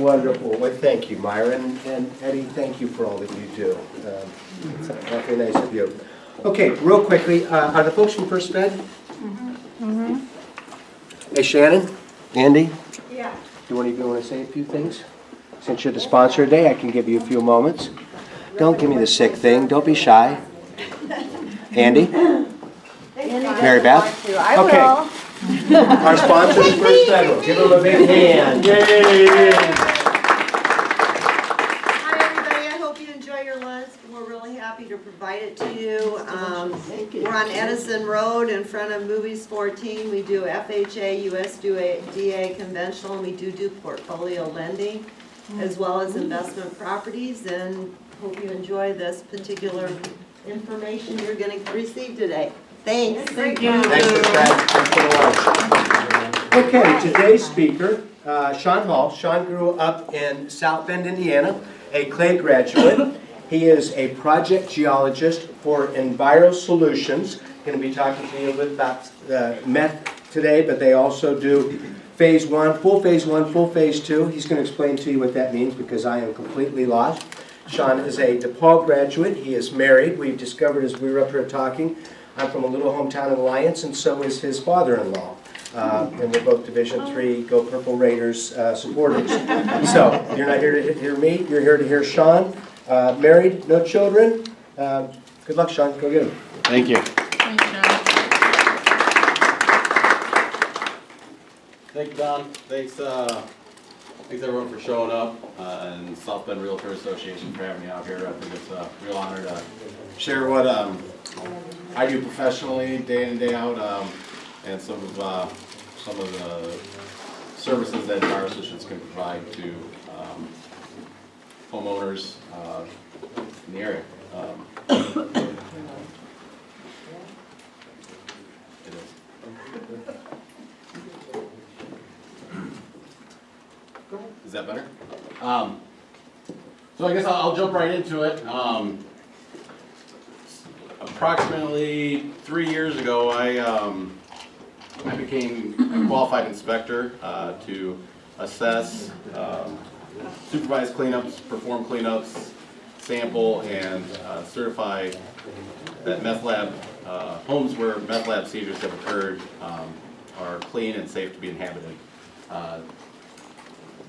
Wonderful. Well, thank you, Myra. And Eddie, thank you for all that you do. It's awfully nice of you. Okay, real quickly, are the folks from First Med? Hey, Shannon, Andy? Yeah. Do one of you want to say a few things? Since you're the sponsor today, I can give you a few moments. Don't give me the sick thing. Don't be shy. Andy? Mary Beth? Okay. Our sponsors, First Federal. Give them a big hand. Yay! Hi, everybody. I hope you enjoy your lunch. We're really happy to provide it to you. We're on Edison Road in front of Movies 14. We do FHA, USDA conventional, and we do portfolio lending as well as investment properties. And hope you enjoy this particular information you're going to receive today. Thanks. Thank you. Thanks for that. Thanks for the lunch. Okay, today's speaker, Sean Hall. Sean grew up in South Bend, Indiana, a Clay graduate. He is a project geologist for Enviro Solutions. Going to be talking to you a little bit about Meth today, but they also do phase 1, full phase 2. He's going to explain to you what that means because I am completely lost. Sean is a DePaul graduate. He is married. We've discovered as we were up here talking, I'm from a little hometown in Alliance, and so is his father-in-law. And we're both Division III Go Purple Raiders supporters. So you're not here to hear me. You're here to hear Sean. Married, no children. Good luck, Sean. Go get him. Thank you. Thanks, Sean. Thank you, Don. Thanks everyone for showing up, and South Bend Realtor Association for having me out here. I think it's a real honor to share what I do professionally, day in and day out, and some of the services that Enviro Solutions can provide to homeowners in the area. It is. Is that better? So I guess I'll jump right into it. Approximately 3 years ago, I became a qualified inspector to assess, supervise cleanups, perform cleanups, sample, and certify that meth lab homes where meth lab seizures have occurred are clean and safe to be inhabited.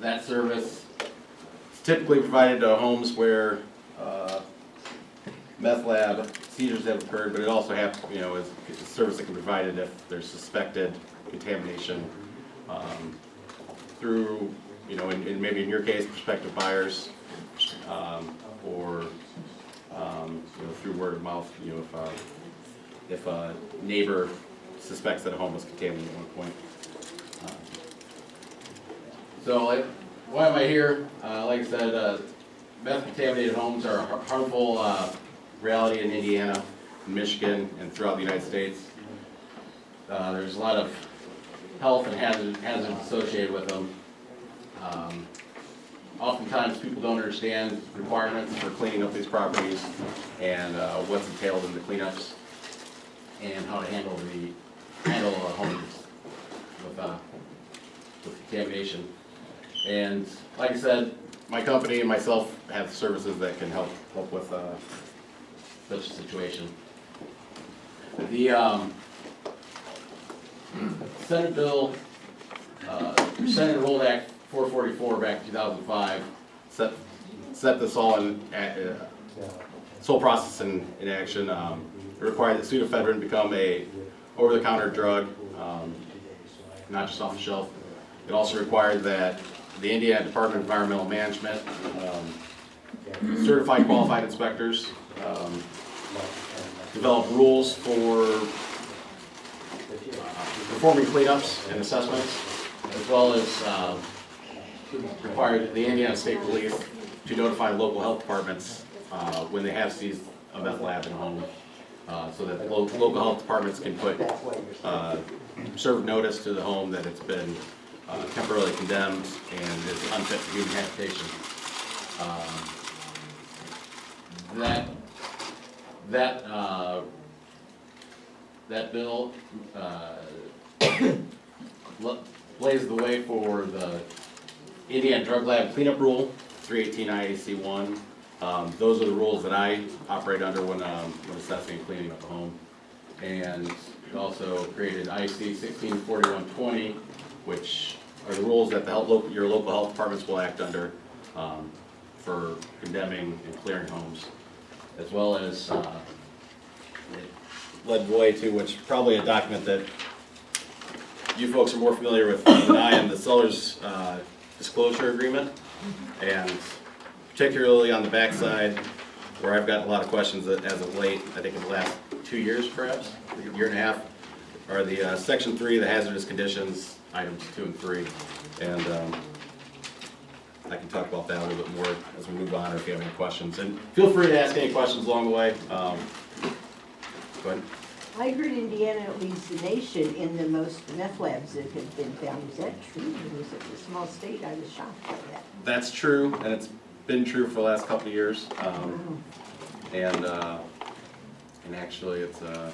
That service is typically provided to homes where meth lab seizures have occurred, but it also is a service that can be provided if there's suspected contamination through, in maybe in your case, prospective buyers, or through word of mouth. If a neighbor suspects that a home was contaminated at one point. So why am I here? Like I said, meth-contaminated homes are a harmful reality in Indiana, in Michigan, and throughout the United States. There's a lot of health and hazards associated with them. Oftentimes people don't understand requirements for cleaning up these properties and what's entailed in the cleanups and how to handle homes with contamination. And like I said, my company and myself have services that can help with such a situation. The Senate Bill, Senate Enrolled Act 444 back in 2005 set this all in this whole process in action. It required that pseudoephedrine become a over-the-counter drug, not just off the shelf. It also required that the Indiana Department of Environmental Management certify qualified inspectors, develop rules for performing cleanups and assessments, as well as required the Indiana State Police to notify local health departments when they have seized a meth lab in a home, so that the local health departments can serve notice to the home that it's been temporarily condemned and is unfit for human habitation. That bill blaze the way for the Indiana Drug Lab Cleanup Rule, 318 IAC 1. Those are the rules that I operate under when assessing and cleaning up a home. And we also created IC 164120, which are the rules that your local health departments will act under for condemning and clearing homes, as well as it led way to, which probably a document that you folks are more familiar with than I am, the seller's disclosure agreement, and particularly on the backside, where I've gotten a lot of questions as of late, I think in the last 2 years perhaps, a year and a half, are the section 3, the hazardous conditions, items 2 and 3. And I can talk about that a little bit more as we move on, or if you have any questions. And feel free to ask any questions along the way. Go ahead. I heard Indiana leads the nation in the most meth labs that have been found. Is that true? Or was it a small state? I was shocked by that. That's true, and it's been true for the last couple of years. And actually, it's I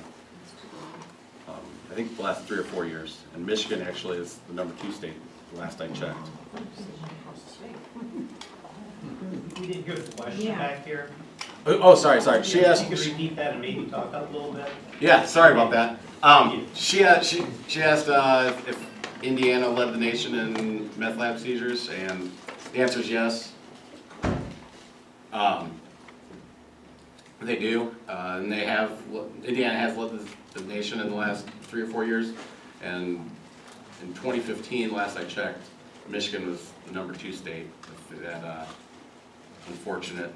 think the last 3 or 4 years. And Michigan actually is the #2 state, the last I checked. We didn't hear the question back here. Oh, sorry. She asked. You could repeat that and maybe talk up a little bit. Yeah, sorry about that. She asked if Indiana led the nation in meth lab seizures, and the answer is yes. They do, and they have. Indiana has led the nation in the last 3 or 4 years, and in 2015, last I checked, Michigan was the #2 state with that unfortunate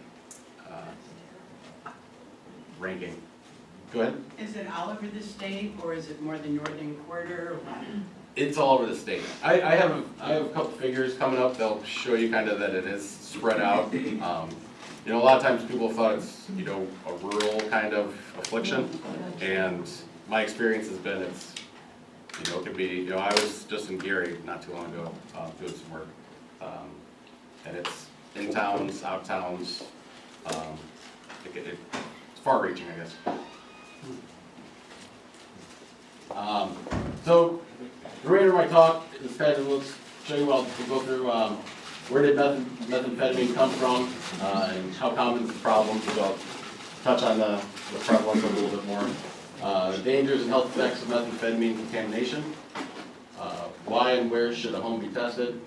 ranking. Go ahead. Is it all over the state, or is it more the northern quarter, or what? It's all over the state. I have a couple figures coming up that'll show you kind of that it is spread out. You know, a lot of times people thought it's, you know, a rural kind of affliction, and my experience has been it's, you know, it could be, you know, I was just in Gary not too long ago doing some work, and it's in towns, out towns, it's far-reaching, I guess. So, the remainder of my talk is kind of, let's show you, we'll go through where did methamphetamine come from, and how common is the problem. So I'll touch on the prevalence a little bit more. The dangers and health effects of methamphetamine contamination. Why and where should a home be tested?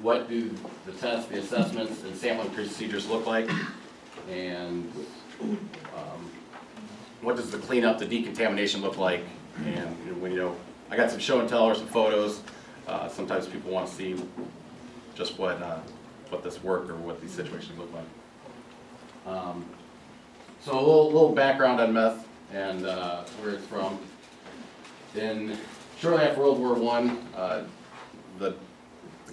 What do the tests, the assessments, and sampling procedures look like? And what does the cleanup, the decontamination look like? And when, you know, I got some show and tell or some photos. Sometimes people want to see just what this work or what these situations look like. So a little background on meth and where it's from. Shortly after World War I, the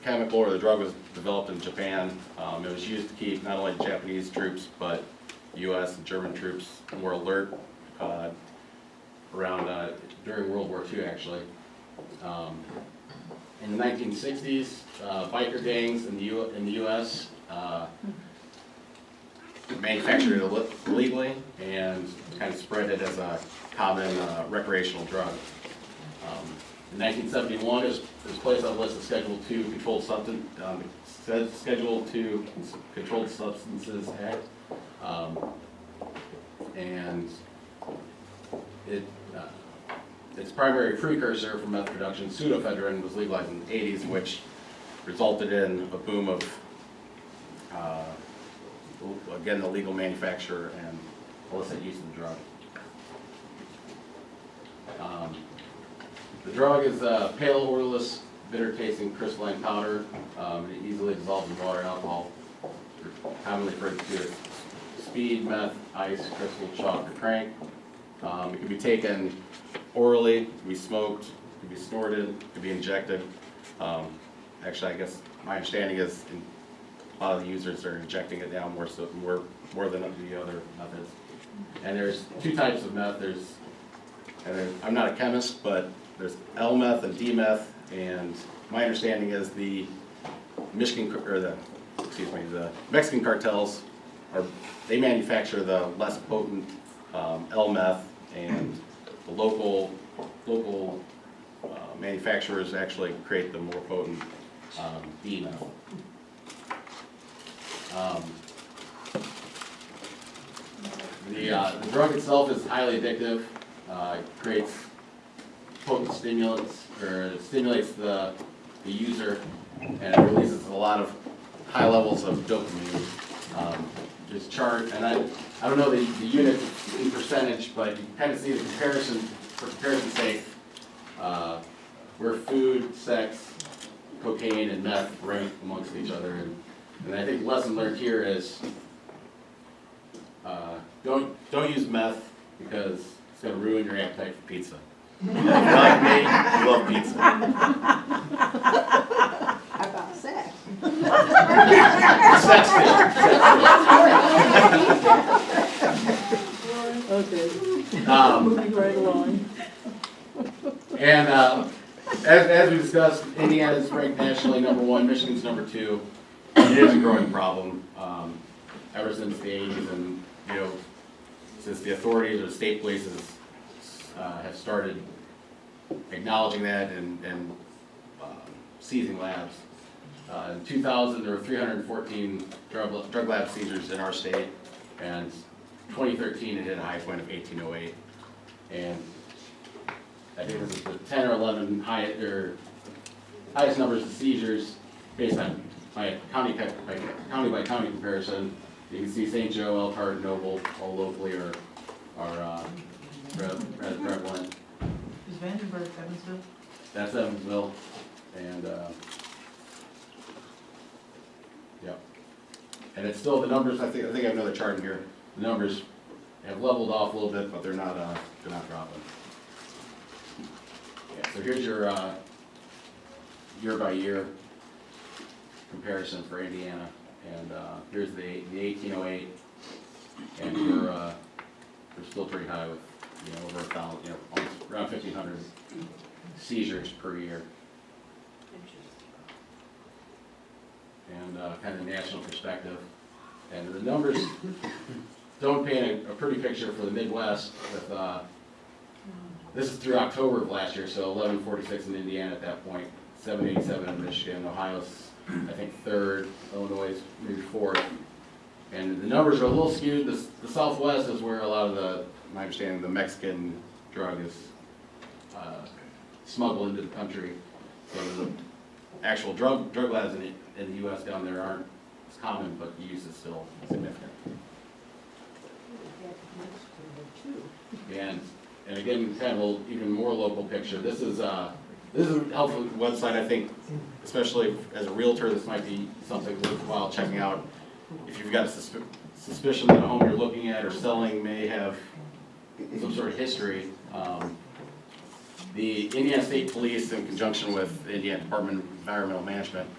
chemical or the drug was developed in Japan. It was used to keep not only Japanese troops but U.S. and German troops more alert around during World War II, actually. In the 1960s, biker gangs in the U.S. Manufactured it illegally and kind of spread it as a common recreational drug. In 1971, it was placed on the list of Schedule II Controlled Substances Act, and its primary precursor for meth production, pseudoephedrine, was legalized in the 80s, which resulted in a boom of, again, the legal manufacture and illicit use of the drug. The drug is a pale, odorless, bitter-tasting crystalline powder. It easily dissolves in water and alcohol. Commonly referred to as speed, meth, ice, crystal, chalk, or crank. It can be taken orally, it can be smoked, it can be snorted, it can be injected. Actually, I guess my understanding is a lot of the users are injecting it now more than the other methods. And there's 2 types of meth. I'm not a chemist, but there's L-meth and D-meth, and my understanding is the Mexican cartels they manufacture the less potent L-meth, and the local manufacturers actually create the more potent D-meth. The drug itself is highly addictive. It creates potent stimulants, or it stimulates the user, and it releases a lot of high levels of dopamine. Just chart, and I don't know the units in percentage, but you kind of see the comparison, for comparison's sake, where food, sex, cocaine, and meth rank amongst each other. And I think the lesson learned here is don't use meth because it's going to ruin your appetite for pizza. If you're like me, you love pizza. How about sex? Sex Okay, too. moving right along. And as we discussed, Indiana is ranked nationally #1, Michigan's #2. It is a growing problem ever since the 80s, and since the authorities or the state polices have started acknowledging that and seizing labs. In 2000, there were 314 drug lab seizures in our state, and 2013 it hit a high point of 1808, and I think this is the 10 or 11 highest numbers of seizures based on my county by county comparison. You can see St. Joe, Elkhart, Noble, all locally are prevalent. Is Vandenberg Evansville? That's Evansville, and yeah, and it's still the numbers. I think I have another chart in here. The numbers have leveled off a little bit, but they're not dropping. Yeah, so here's your year by year comparison for Indiana, and here's the 1808, and we're still pretty high with over 1,000, almost around 1,500 seizures per year. And kind of national perspective, and the numbers don't paint a pretty picture for the Midwest. With this is through October of last year, so 1146 in Indiana at that point, 787 in Michigan, Ohio's I think 3rd, Illinois is maybe 4th, and the numbers are a little skewed. The Southwest is where a lot of my understanding, the Mexican drug is smuggled into the country. So the actual drug labs in the U.S. down there aren't as common, but the use is still significant. And again, kind of even more local picture. This is a helpful website, I think, especially as a realtor. This might be something worthwhile checking out. If you've got a suspicion that a home you're looking at or selling may have some sort of history, the Indiana State Police, in conjunction with the Indiana Department of Environmental Management,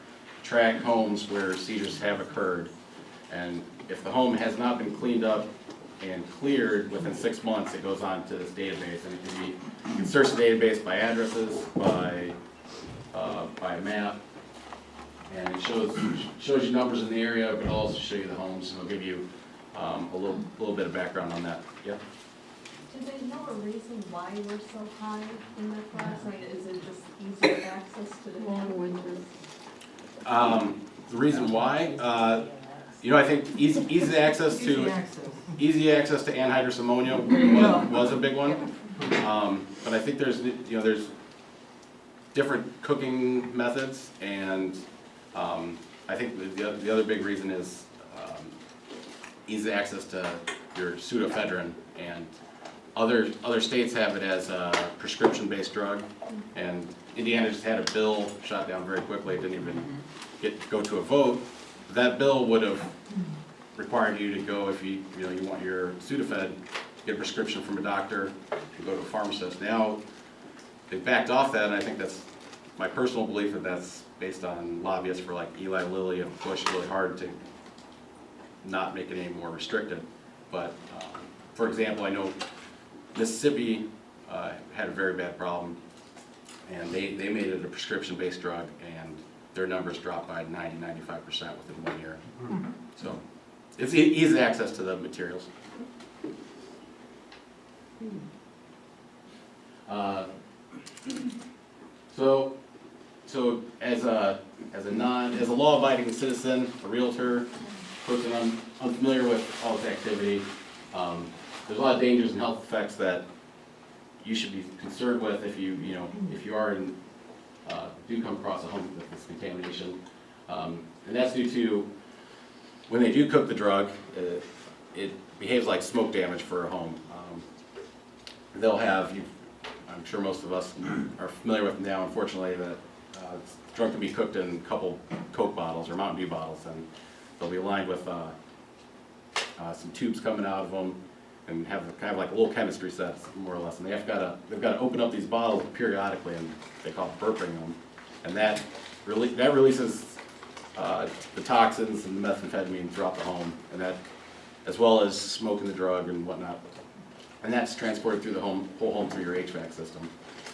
track homes where seizures have occurred. And if the home has not been cleaned up and cleared within 6 months, it goes on to this database. And you can search the database by addresses, by map, and it shows you numbers in the area, but it'll also show you the homes, and it'll give you a little bit of background on that. Yeah. Do they know a reason why we're so high in that class? I mean, is it just easier access to the Long winters. The reason why, I think easy access to anhydrous ammonia was a big one. But I think there's different cooking methods, and I think the other big reason is easy access to your pseudoephedrine, and other states have it as a prescription-based drug, and Indiana just had a bill shot down very quickly. It didn't even go to a vote. That bill would have required you to go, if you want your Sudafed, get a prescription from a doctor, and go to a pharmacist. Now they backed off that, and I think that's my personal belief that's based on lobbyists for like Eli Lilly have pushed really hard to not make it any more restricted. But for example, I know Mississippi had a very bad problem, and they made it a prescription-based drug, and their numbers dropped by 90-95% within 1 year. So it's easy access to the materials. So so as a law-abiding citizen, a realtor, person unfamiliar with all this activity, there's a lot of dangers and health effects that you should be concerned with if you do come across a home with this contamination. And that's due to, when they do cook the drug, it behaves like smoke damage for a home. They'll have, I'm sure most of us are familiar with now, unfortunately, that the drug can be cooked in a couple Coke bottles or Mountain Dew bottles, and they'll be lined with some tubes coming out of them, and have kind of like a little chemistry set, more or less. And they've got to open up these bottles periodically, and they call it burping them, and that releases the toxins and the methamphetamine throughout the home, and that, as well as smoking the drug and whatnot. And that's transported through the whole home through your HVAC system,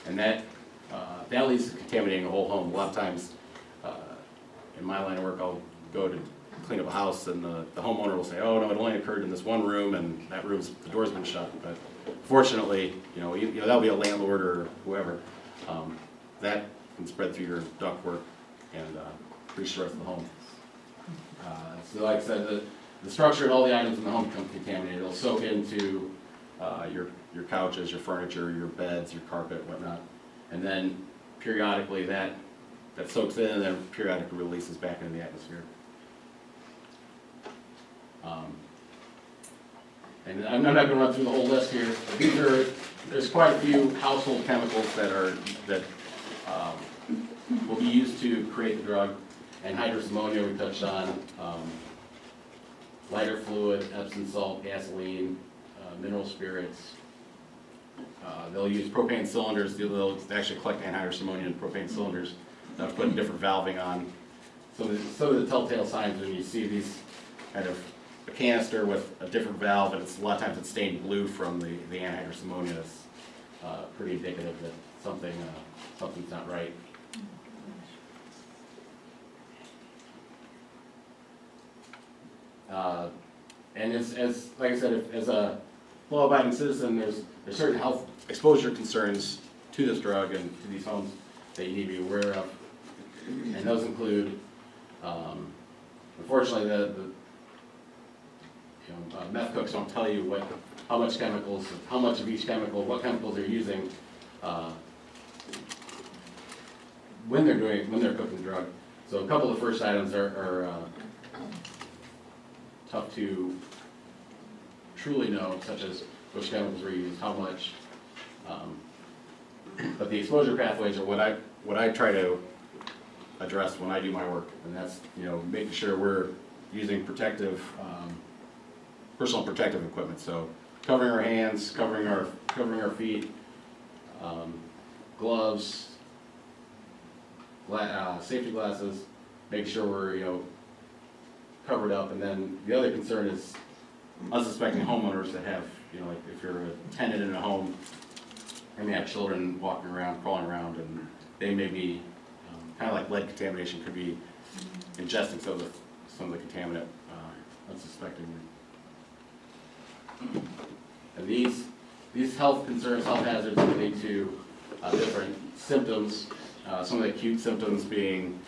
and that leads to contaminating a whole home. A lot of times, in my line of work, I'll go to clean up a house, and the homeowner will say, "Oh no, it only occurred in this one room, and that the door's been shut." But fortunately, that'll be a landlord or whoever. That can spread through your ductwork and reach the rest of the home. So, like I said, the structure and all the items in the home become contaminated. It'll soak into your couches, your furniture, your beds, your carpet, whatnot, and then periodically that soaks in, and then periodically releases back into the atmosphere. And I'm not going to run through the whole list here, but there's quite a few household chemicals that will be used to create the drug. Anhydrous ammonia we touched on, lighter fluid, Epsom salt, gasoline, mineral spirits. They'll use propane cylinders. They'll actually collect anhydrous ammonia in propane cylinders. They'll put a different valving on. Some of the telltale signs when you see these kind of a canister with a different valve, and a lot of times it's stained blue from the anhydrous ammonia. It's pretty indicative that something's not right. And as like I said, as a law-abiding citizen, there's certain health exposure concerns to this drug and to these homes that you need to be aware of, and those include, unfortunately, meth cooks don't tell you how much of each chemical, what chemicals they're using when they're cooking the drug. So a couple of the first items are tough to truly know, such as which chemicals were used, how much. But the exposure pathways are what I try to address when I do my work, and that's making sure we're using personal protective equipment. So covering our hands, covering our feet, gloves, safety glasses, make sure we're covered up. And then the other concern is unsuspecting homeowners that have, like if you're a tenant in a home and they have children walking around, crawling around, and they may be kind of like lead contamination, could be ingesting some of the contaminant unsuspectingly. And these health concerns, health hazards lead to different symptoms. Some of the acute symptoms being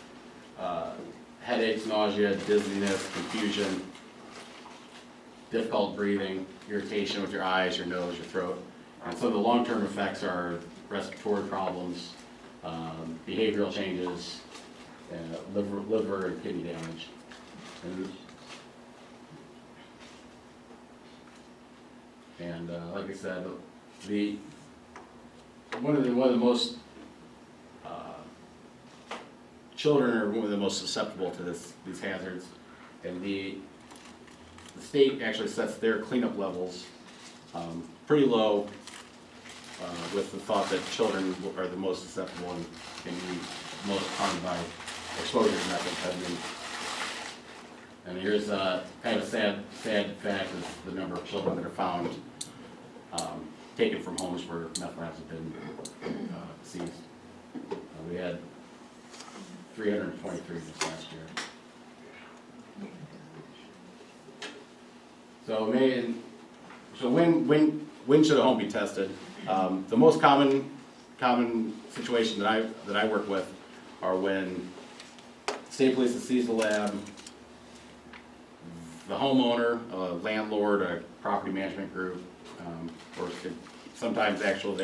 headaches, nausea, dizziness, confusion, difficult breathing, irritation with your eyes, your nose, your throat. And some of the long-term effects are respiratory problems, behavioral changes, liver and kidney damage. And like I said, one of the most children are one of the most susceptible to these hazards, and the state actually sets their cleanup levels pretty low, with the thought that children are the most susceptible and can be most harmed by exposure to methamphetamine. And here's kind of a sad fact is the number of children that are found taken from homes where meth labs have been seized. We had 323 this last year. So when should a home be tested? The most common situation that I work with are when state police sees the lab, the homeowner, a landlord, a property management group, or sometimes the actual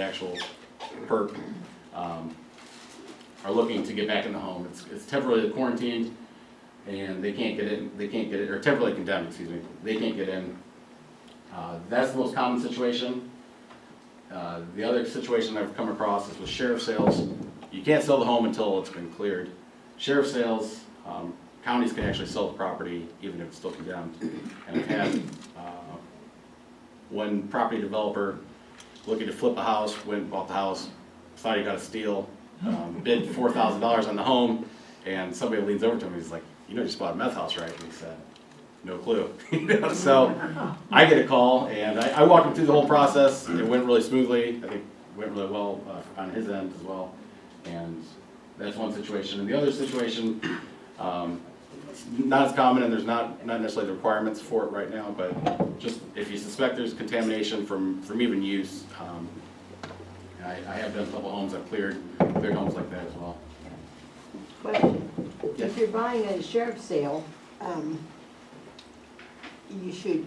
perp, are looking to get back in the home. It's temporarily quarantined, and they can't get in, or temporarily condemned, excuse me, they can't get in. That's the most common situation. The other situation I've come across is with sheriff sales. You can't sell the home until it's been cleared. Sheriff sales, counties can actually sell the property even if it's still condemned. And I've had one property developer looking to flip a house, went and bought the house, thought he got a steal, bid $4,000 on the home, and somebody leans over to him, he's like, you know, you just bought a meth house, right? And he said, no clue. So I get a call, and I walked him through the whole process. It went really smoothly. I think it went really well on his end as well. And that's one situation. And the other situation, it's not as common, and there's not necessarily the requirements for it right now, but just if you suspect there's contamination from even use, I have done a couple homes I've cleared homes like that as well. Question, if you're buying at a sheriff's sale, you should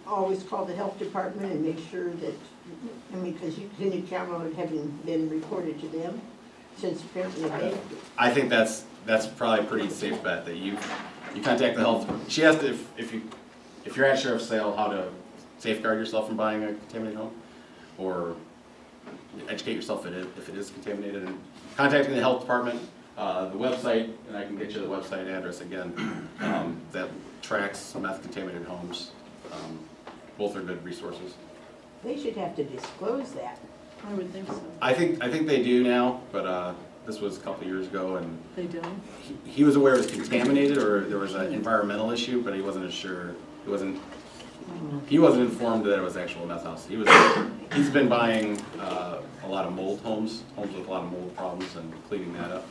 always call the health department and make sure that, I mean, because you can count on it having been reported to them, since apparently they. I think that's probably a pretty safe bet, that you contact the health. She asked if you're at sheriff's sale, how to safeguard yourself from buying a contaminated home, or educate yourself if it is contaminated, and contacting the health department, the website, and I can get you the website address again, that tracks meth contaminated homes. Both are good resources. They should have to disclose that. I would think so. I think they do now, but this was a couple of years ago, and They don't? he was aware it was contaminated or there was an environmental issue, but he wasn't as sure. He wasn't informed that it was actual meth house. He's been buying a lot of mold homes with a lot of mold problems, and cleaning that up.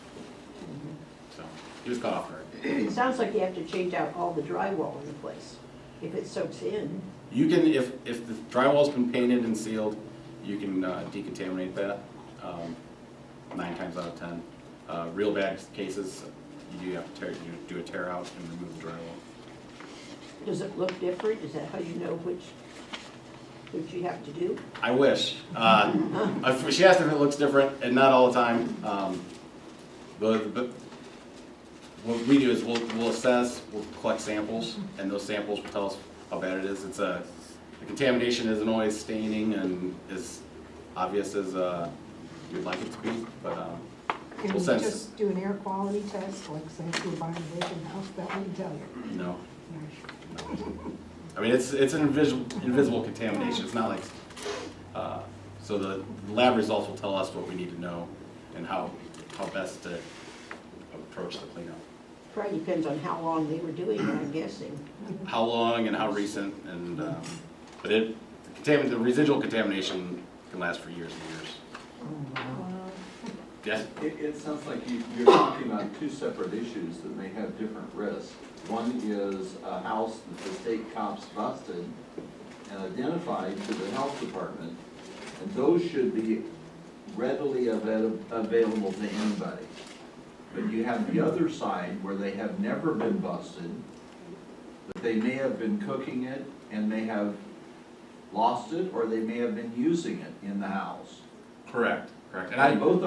So he was caught off guard. It sounds like you have to change out all the drywall in the place, if it soaks in. You can, if the drywall's been painted and sealed, you can decontaminate that 9 times out of 10. Real bad cases, you do have to do a tear out and remove the drywall. Does it look different? Is that how you know which you have to do? I wish. She asked if it looks different, and not all the time. But what we do is we'll assess, we'll collect samples, and those samples will tell us how bad it is. The contamination isn't always staining and as obvious as you'd like it to be, but Can we'll you sense. just do an air quality test, like say if you're buying a vacant house, that wouldn't tell you? No. No. I mean, it's an invisible contamination. It's not like, so the lab results will tell us what we need to know and how best to approach the cleanup. Probably depends on how long they were doing it, I'm guessing. How long and how recent, and but the residual contamination can last for years and years. Oh, wow. Yes? It sounds like you're talking about two separate issues that may have different risks. One is a house that the state cops busted and identified to the health department, and those should be readily available to anybody. But you have the other side where they have never been busted, but they may have been cooking it and may have lost it, or they may have been using it in the house. Correct. And both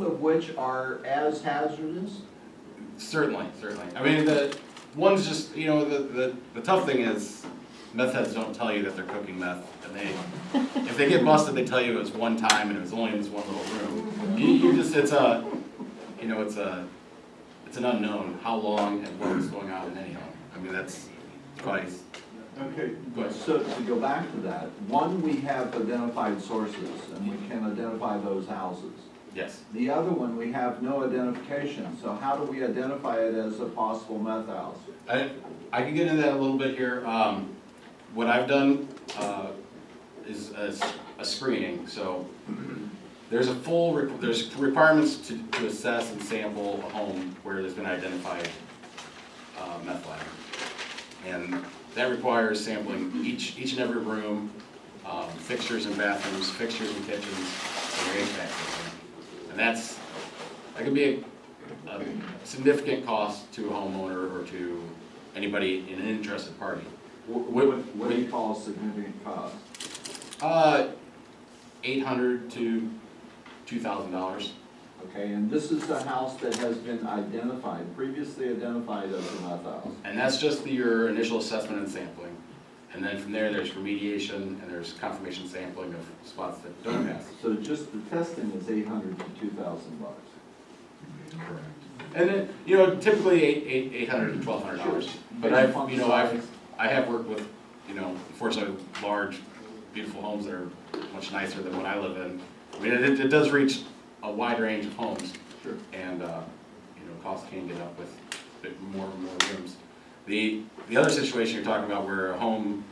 of which are as hazardous? Certainly. I mean, the one's just, the tough thing is meth heads don't tell you that they're cooking meth, and if they get busted, they tell you it was one time and it was only in this one little room. It's an unknown how long and what is going on in any home. I mean, that's probably. Okay, Go ahead. so to go back to that, one, we have identified sources, and we can identify those houses. Yes. The other one, we have no identification, so how do we identify it as a possible meth house? I can get into that a little bit here. What I've done is a screening. So there's there's requirements to assess and sample a home where there's been identified meth lab, and that requires sampling each and every room, fixtures and bathrooms, fixtures and kitchens, and your HVAC system. And that can be a significant cost to a homeowner or to anybody in an interested party. What do you call a significant cost? $800 to $2,000. Okay, and this is the house that has been identified, previously identified as a meth house. And that's just your initial assessment and sampling. And then from there, there's remediation and there's confirmation sampling of spots that don't pass. So just the testing is $800 to $2,000. Correct. And then, you know, typically $800 to $1,200. But I have worked with, you know, unfortunately, large, beautiful homes that are much nicer than what I live in. I mean, it does reach a wide range of homes. Sure. And, you know, costs can get up with a bit more and more rooms. The other situation you're talking about where a home,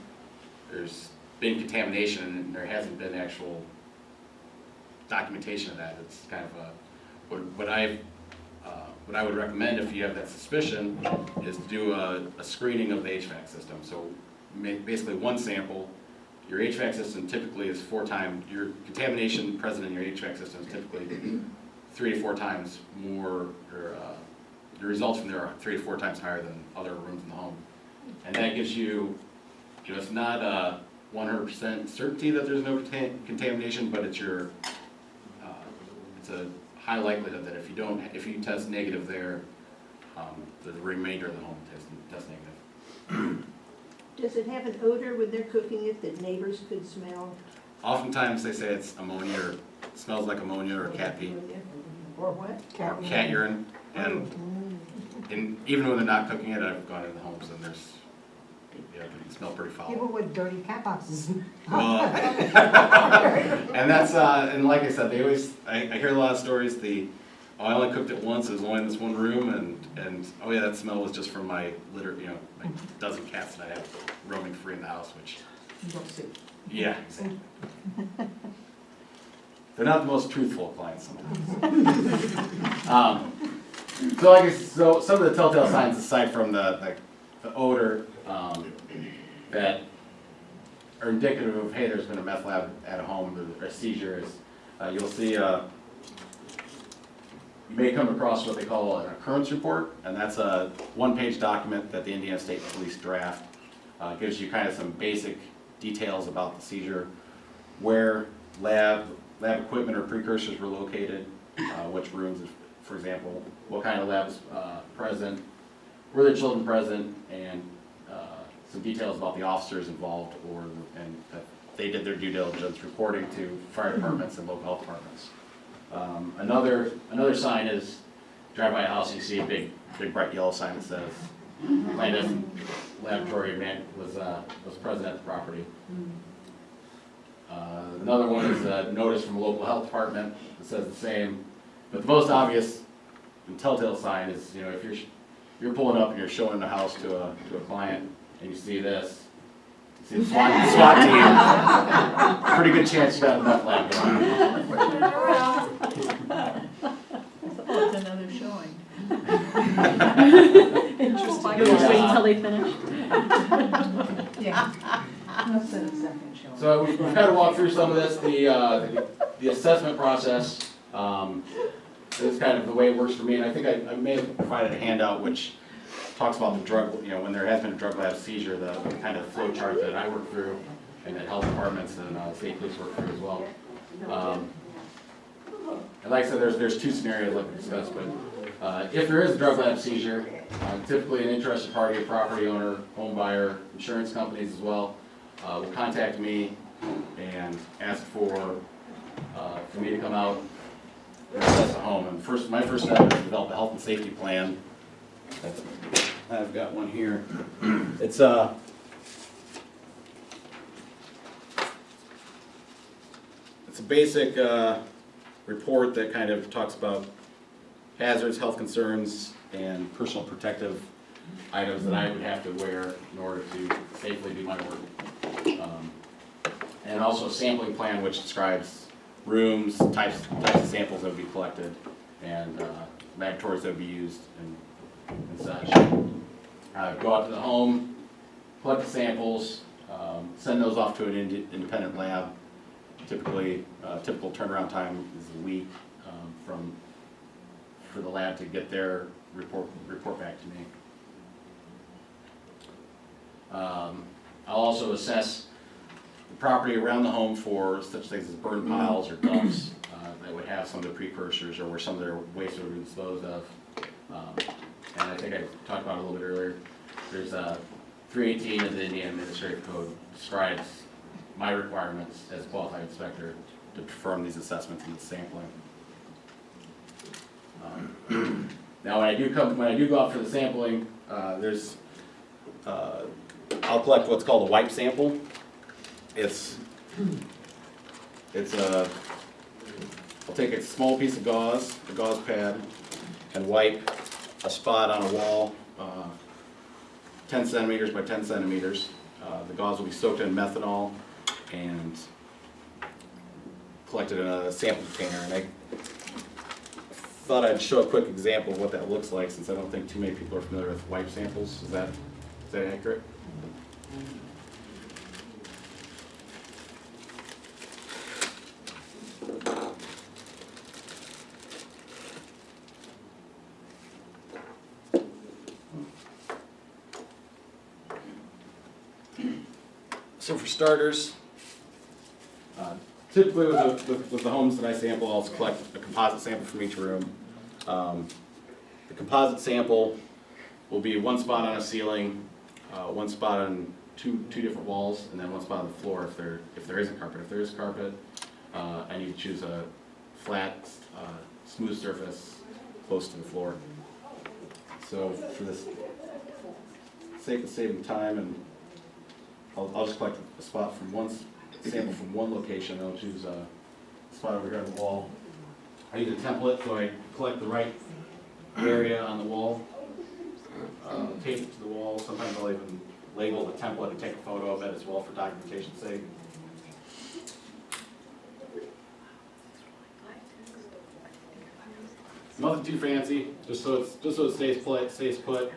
there's been contamination and there hasn't been actual documentation of that. It's kind of what I would recommend if you have that suspicion is to do a screening of the HVAC system. So basically one sample, your HVAC system typically is 4 times, your contamination present in your HVAC system is typically 3 to 4 times more, or the results from there are 3 to 4 times higher than other rooms in the home. And that gives you, you know, it's not a 100% certainty that there's no contamination, but it's your, it's a high likelihood that if you test negative there, the remainder of the home tests negative. Does it have an odor when they're cooking it that neighbors could smell? Oftentimes they say it's ammonia or smells like ammonia or cat pee. Or what? Cat urine. And even when they're not cooking it, I've gone into homes and there's, yeah, it can smell pretty foul. People with dirty cat boxes. Well, and that's, and like I said, they always, I hear a lot of stories, I only cooked it once, it was only in this one room, and oh yeah, that smell was just from my litter, you know, my dozen cats that I have roaming free in the house, which, You don't see. yeah, exactly. They're not the most truthful clients sometimes. So like, so some of the telltale signs aside from the odor, that are indicative of, hey, there's been a meth lab at a home, or a seizure is, you'll see, you may come across what they call an occurrence report, and that's a one-page document that the Indiana State Police draft. It gives you kind of some basic details about the seizure, where lab equipment or precursors were located, which rooms, for example, what kind of labs present, were there children present, and some details about the officers involved, and that they did their due diligence reporting to fire departments and local health departments. Another sign is, drive by a house and you see a big bright yellow sign that says, plaintiff laboratory man was present at the property. Another one is a notice from a local health department that says the same. But the most obvious and telltale sign is, you know, if you're pulling up and you're showing the house to a client and you see this, you see the SWAT team, pretty good chance you got a meth lab going on. Oh, it's another showing. Interesting. You'll just wait until they finish? Yeah. That's a second showing. So we've kind of walked through some of this, the assessment process. This is kind of the way it works for me, and I think I may have provided a handout which talks about the drug, you know, when there has been a drug lab seizure, the kind of flow chart that I work through and that health departments and state police work through as well. And like I said, there's 2 scenarios like we discussed, but if there is a drug lab seizure, typically an interested party, a property owner, home buyer, insurance companies as well, will contact me and ask for me to come out and assess the home. And my first step is to develop a health and safety plan. I've got one here. It's a basic report that kind of talks about hazards, health concerns, and personal protective items that I would have to wear in order to safely do my work. And also a sampling plan which describes rooms, types of samples that would be collected, and laboratories that would be used, and such. Go out to the home, collect the samples, send those off to an independent lab. Typical turnaround time is a week for the lab to get their report back to me. I'll also assess the property around the home for such things as burn piles or dumps that would have some of the precursors or where some of their waste would be disposed of. And I think I talked about it a little bit earlier. There's 318 of the Indiana Administrative Code describes my requirements as a qualified inspector to perform these assessments and the sampling. Now, when I do go out for the sampling, I'll collect what's called a wipe sample. I'll take a small piece of gauze, a gauze pad, and wipe a spot on a wall, 10 centimeters by 10 centimeters. The gauze will be soaked in methanol and collected in a sample container. And I thought I'd show a quick example of what that looks like, since I don't think too many people are familiar with wipe samples. Is that accurate? So for starters, typically with the homes that I sample, I'll collect a composite sample from each room. The composite sample will be one spot on a ceiling, one spot on two different walls, and then one spot on the floor if there isn't carpet. If there is carpet, I need to choose a flat, smooth surface close to the floor. So for this sake of saving time, and I'll just collect a spot from sample from one location. I'll choose a spot over here on the wall. I use a template, so I collect the right area on the wall, tape it to the wall. Sometimes I'll even label the template and take a photo of it as well for documentation's sake. Nothing too fancy, just so it stays put.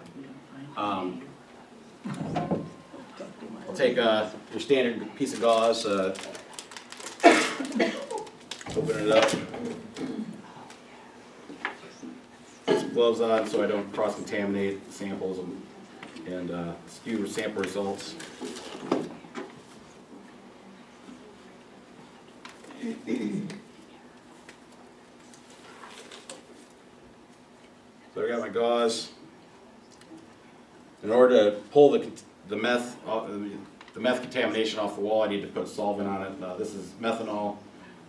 I'll take your standard piece of gauze, open it up, put some gloves on so I don't cross-contaminate samples and skew sample results. So I got my gauze. In order to pull the meth contamination off the wall, I need to put solvent on it. This is methanol.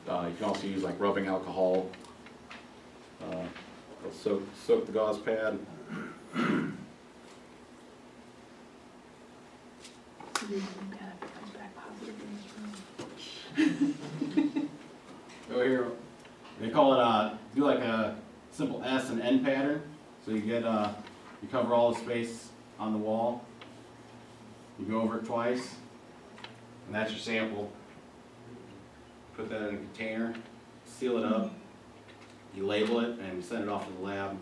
You can also use like rubbing alcohol. I'll soak the gauze pad. Go here. They call it do like a simple S and N pattern. So you get you cover all the space on the wall. You go over it twice, and that's your sample. Put that in a container, seal it up. You label it and send it off to the lab.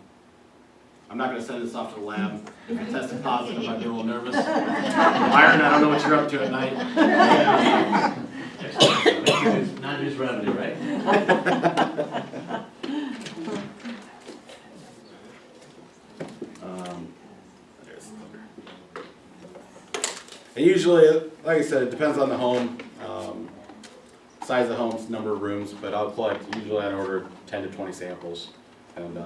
I'm not going to send this off to the lab. If it tested positive, I'd be a little nervous. Myron, I don't know what you're up to at night. Not just revenue, right? And usually, like I said, it depends on the home, size of the homes, number of rooms, but I'll collect usually on order 10 to 20 samples and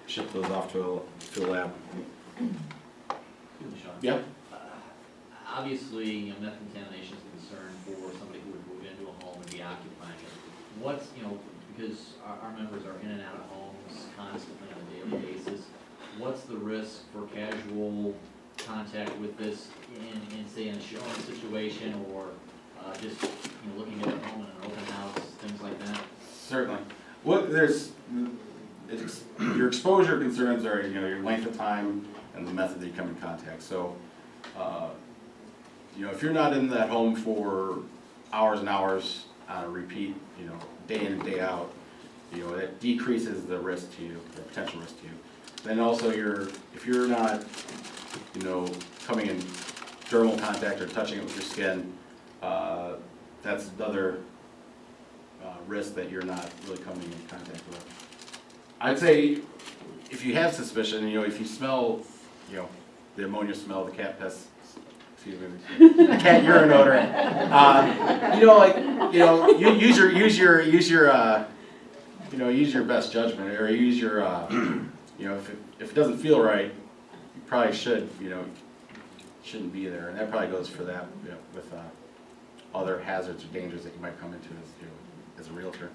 ship those off to a lab. Yeah. Obviously, meth contamination is a concern for somebody who would move into a home and be occupying it. What's, because our members are in and out of homes constantly on a daily basis, what's the risk for casual contact with this in say, in a showing situation or just, looking at a home in an open house, things like that? Certainly. Your exposure concerns are, your length of time and the method that you come in contact. So, if you're not in that home for hours and hours on a repeat, day in and day out, that decreases the risk to you, the potential risk to you. Then also, if you're not, coming in dermal contact or touching it with your skin, that's another risk that you're not really coming in contact with. I'd say if you have suspicion, if you smell, the ammonia smell, the cat pest, excuse me, the cat urine odor, use your best judgment, or use your, if it doesn't feel right, you probably shouldn't be there, and that probably goes for that, with other hazards or dangers that you might come into as a realtor.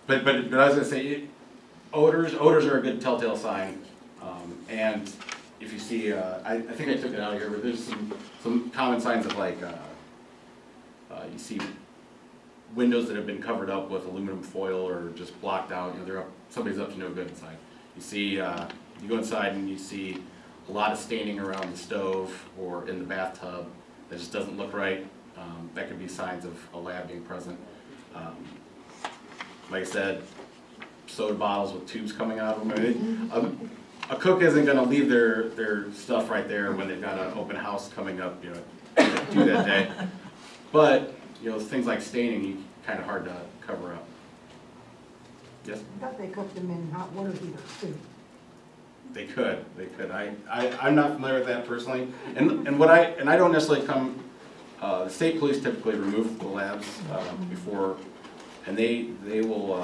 But I was gonna say, odors are a good telltale sign, and if you see, I think I took it out of here, but there's some common signs of like, you see windows that have been covered up with aluminum foil or just blocked out, somebody's up to no good inside. You see, you go inside and you see a lot of staining around the stove or in the bathtub that just doesn't look right. That could be signs of a lab being present. Like I said, soda bottles with tubes coming out of them. A cook isn't going to leave their stuff right there when they've got an open house coming up, to do that day. But things like staining, kind of hard to cover up. Yes? I thought they cooked them in hot water heaters too. They could. I'm not familiar with that personally, and I don't necessarily come. The state police typically remove the labs before, and they will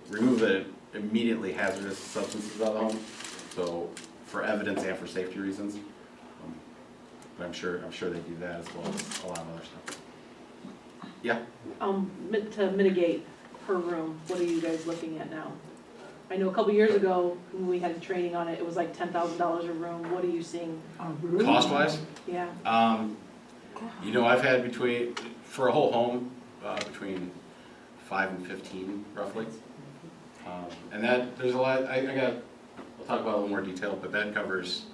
remove the immediately hazardous substances out of the home. So for evidence and for safety reasons, but I'm sure they do that as well as a lot of other stuff. Yeah. To mitigate per room, what are you guys looking at now? I know a couple years ago, when we had a training on it, it was like $10,000 a room. What are you seeing? Cost-wise? Yeah. I've had for a whole home, between 5 and 15 roughly. And that, there's a lot, we'll talk about a little more detail, but that covers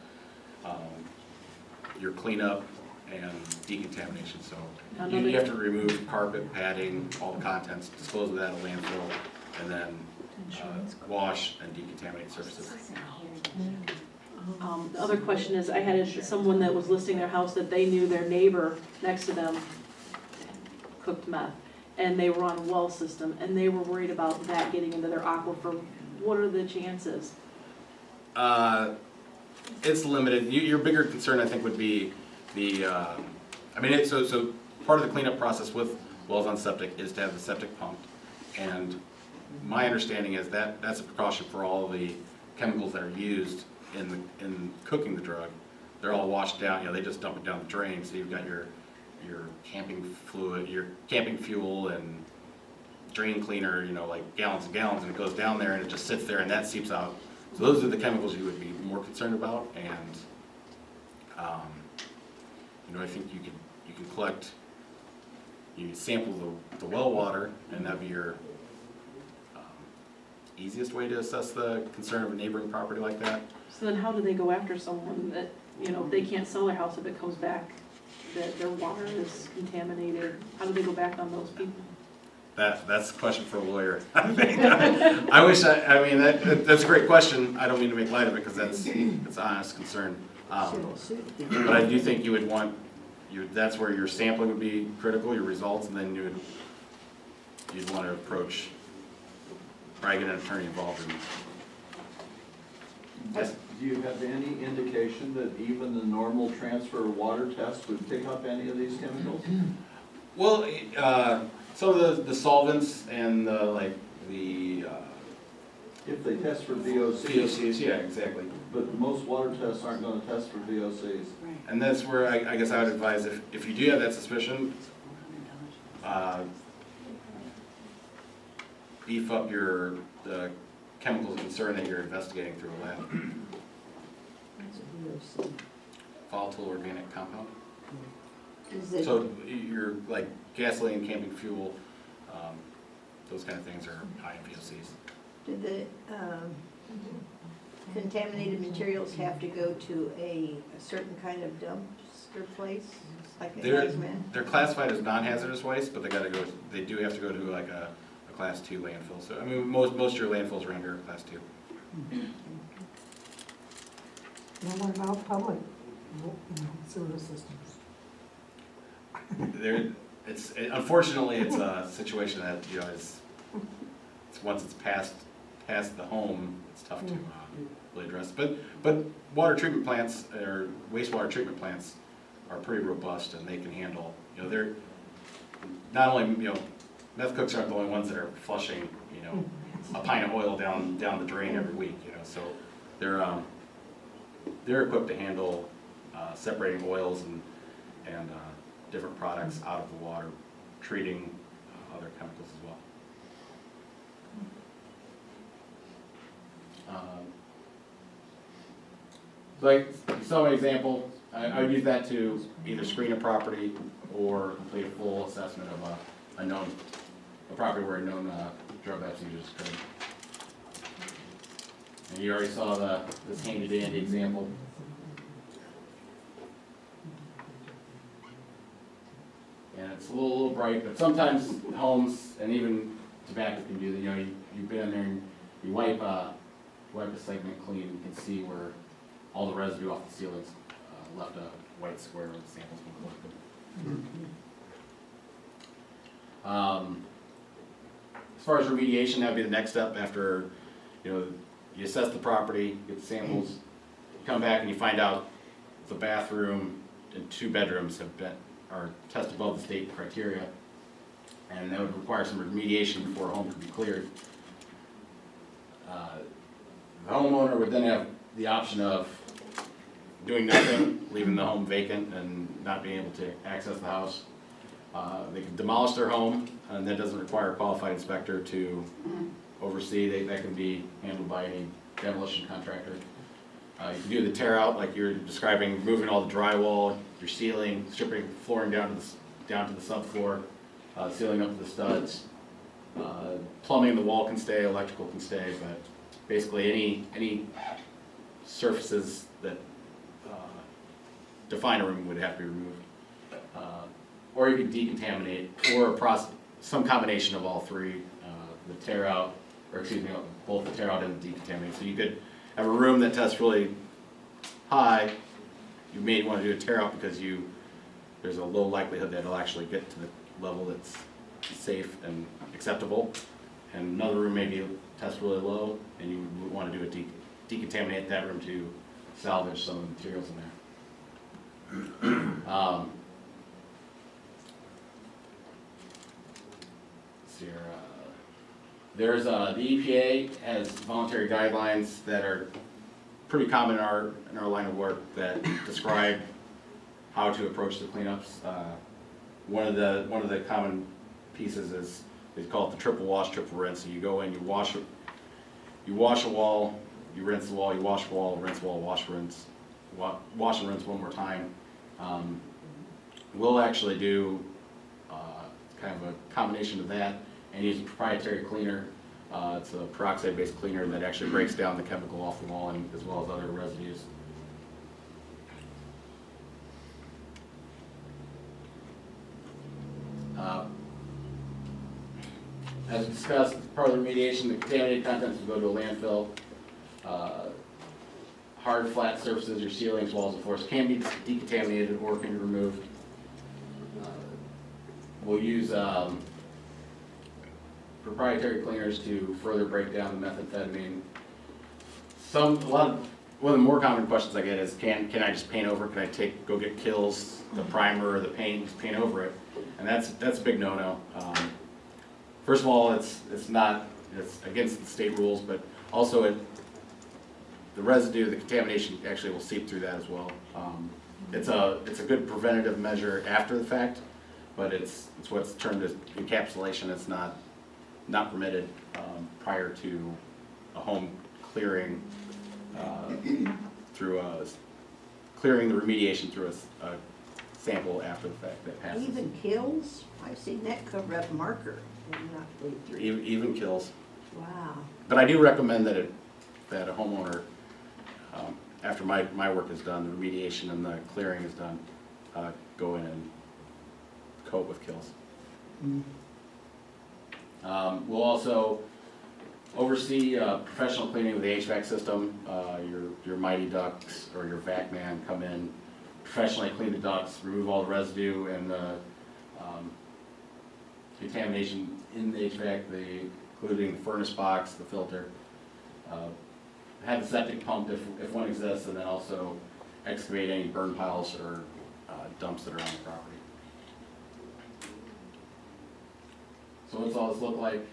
your cleanup and decontamination. So you have to remove carpet, padding, all the contents, dispose of that in a landfill, and then wash and decontaminate surfaces. The other question is, I had someone that was listing their house that they knew their neighbor next to them cooked meth, and they were on a well system, and they were worried about that getting into their aquifer. What are the chances? It's limited. Your bigger concern, I think, would be so part of the cleanup process with wells on septic is to have the septic pumped, and my understanding is that that's a precaution for all the chemicals that are used in cooking the drug. They're all washed down. They just dump it down the drain. So you've got your camping fluid, your camping fuel, and drain cleaner. Like gallons and gallons, and it goes down there and it just sits there and that seeps out. So those are the chemicals you would be more concerned about, and I think you can collect. You can sample the well water, and that'd be your easiest way to assess the concern of a neighboring property like that. So then how do they go after someone that, they can't sell their house if it comes back, that their water is contaminated? How do they go back on those people? That's a question for a lawyer. I think. That's a great question. I don't mean to make light of it because it's an honest concern. But I do think you would want, that's where your sampling would be critical, your results, and then you'd want to approach, probably get an attorney involved in. Yes? Do you have any indication that even the normal transfer water test would pick up any of these chemicals? Well, some of the solvents and if they test for VOCs. VOCs, yeah, exactly. But most water tests aren't going to test for VOCs. And that's where I guess I would advise, if you do have that suspicion, beef up the chemicals of concern that you're investigating through a lab. Volatile organic compound. So your like gasoline, camping fuel, those kind of things are high in VOCs. Did the contaminated materials have to go to a certain kind of dumpster place, like a hazmat? They're classified as non-hazardous waste, but they do have to go to like a class 2 landfill. So most of your landfills around here are class 2. Now what about public, sewer systems? Unfortunately, it's a situation that is once it's past the home, it's tough to really address. But water treatment plants or wastewater treatment plants are pretty robust, and they can handle, you know, they're not only, you know, meth cooks aren't the only ones that are flushing, you know, a pint of oil down the drain every week, you know, so they're equipped to handle separating oils and different products out of the water, treating other chemicals as well. Like you saw an example, I would use that to either screen a property or complete a full assessment of a property where a known drug abuse users occurred. And you already saw this handy dandy example. And it's a little bright, but sometimes homes and even tobacco can do that. You know, you've been in there and you wipe a segment clean, you can see where all the residue off the ceilings left a white square where the samples been collected. As far as remediation, that would be the next step after, you know, you assess the property, get the samples, you come back and you find out the bathroom and 2 bedrooms are tested above the state criteria, and that would require some remediation before a home could be cleared. The homeowner would then have the option of doing nothing, leaving the home vacant and not being able to access the house. They can demolish their home, and that doesn't require a qualified inspector to oversee. That can be handled by any demolition contractor. You can do the tear out like you're describing, removing all the drywall, your ceiling, stripping flooring down to the subfloor, sealing up the studs. Plumbing in the wall can stay, electrical can stay, but basically any surfaces that define a room would have to be removed. Or you could decontaminate, or some combination of all three, the tear out, or excuse me, both the tear out and the decontaminate. So you could have a room that tests really high. You may want to do a tear out because there's a low likelihood that it'll actually get to the level that's safe and acceptable. And another room maybe test really low, and you would want to do decontaminate that room to salvage some of the materials in there. There's the EPA has voluntary guidelines that are pretty common in our line of work that describe how to approach the cleanups. One of the common pieces is they call it the triple wash, triple rinse. So you go in, you wash a wall, you rinse the wall, you wash the wall, rinse the wall, wash and rinse one more time. We'll actually do kind of a combination of that and use a proprietary cleaner. It's a peroxide-based cleaner that actually breaks down the chemical off the wall, and as well as other residues. As discussed, part of the remediation, the contaminated contents will go to a landfill. Hard, flat surfaces, your ceilings, walls, and floors can be decontaminated or can be removed. We'll use proprietary cleaners to further break down the methamphetamine. One of the more common questions I get is, can I just paint over? Can I go get Kills, the primer or the paint, just paint over it? And that's a big no-no. First of all, it's against the state rules, but also the residue, the contamination actually will seep through that as well. It's a good preventative measure after the fact, but it's what's termed as encapsulation. It's not permitted prior to a home clearing through clearing the remediation through a sample after the fact that passes. Even Kills? I've seen that cover up marker and not bleed through. Even Kills. Wow. But I do recommend that a homeowner, after my work is done, the remediation and the clearing is done, go in and coat with Kills. We'll also oversee professional cleaning of the HVAC system. Your Mighty Ducts or your vac man come in, professionally clean the ducts, remove all the residue and the contamination in the HVAC. They including the furnace box, the filter. Have a septic pump if one exists, and then also excavate any burn piles or dumps that are on the property. So what's all this look like?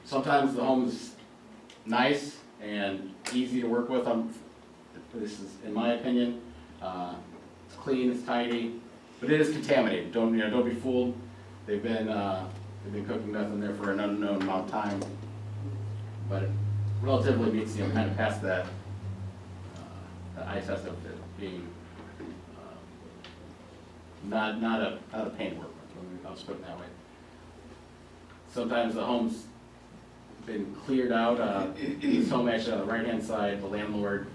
Sometimes the home's nice and easy to work with. This is, in my opinion, it's clean, it's tidy, but it is contaminated. Don't be fooled. They've been cooking meth in there for an unknown amount of time, but it relatively meets kind of past that eye test of it being not a paint work. I'll just put it that way. Sometimes the home's been cleared out. This home actually on the right-hand side, the landlord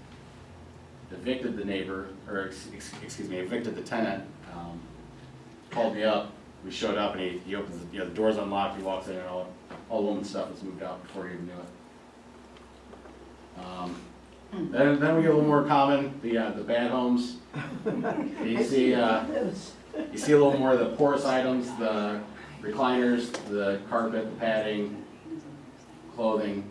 evicted the neighbor, or excuse me, evicted the tenant. Called me up. We showed up, and he opens the door's unlocked. He walks in, and all the woman's stuff is moved out before he even knew it. Then we get a little more common, the bad homes. You see a little more of the porous items, the recliners, the carpet, the padding, clothing,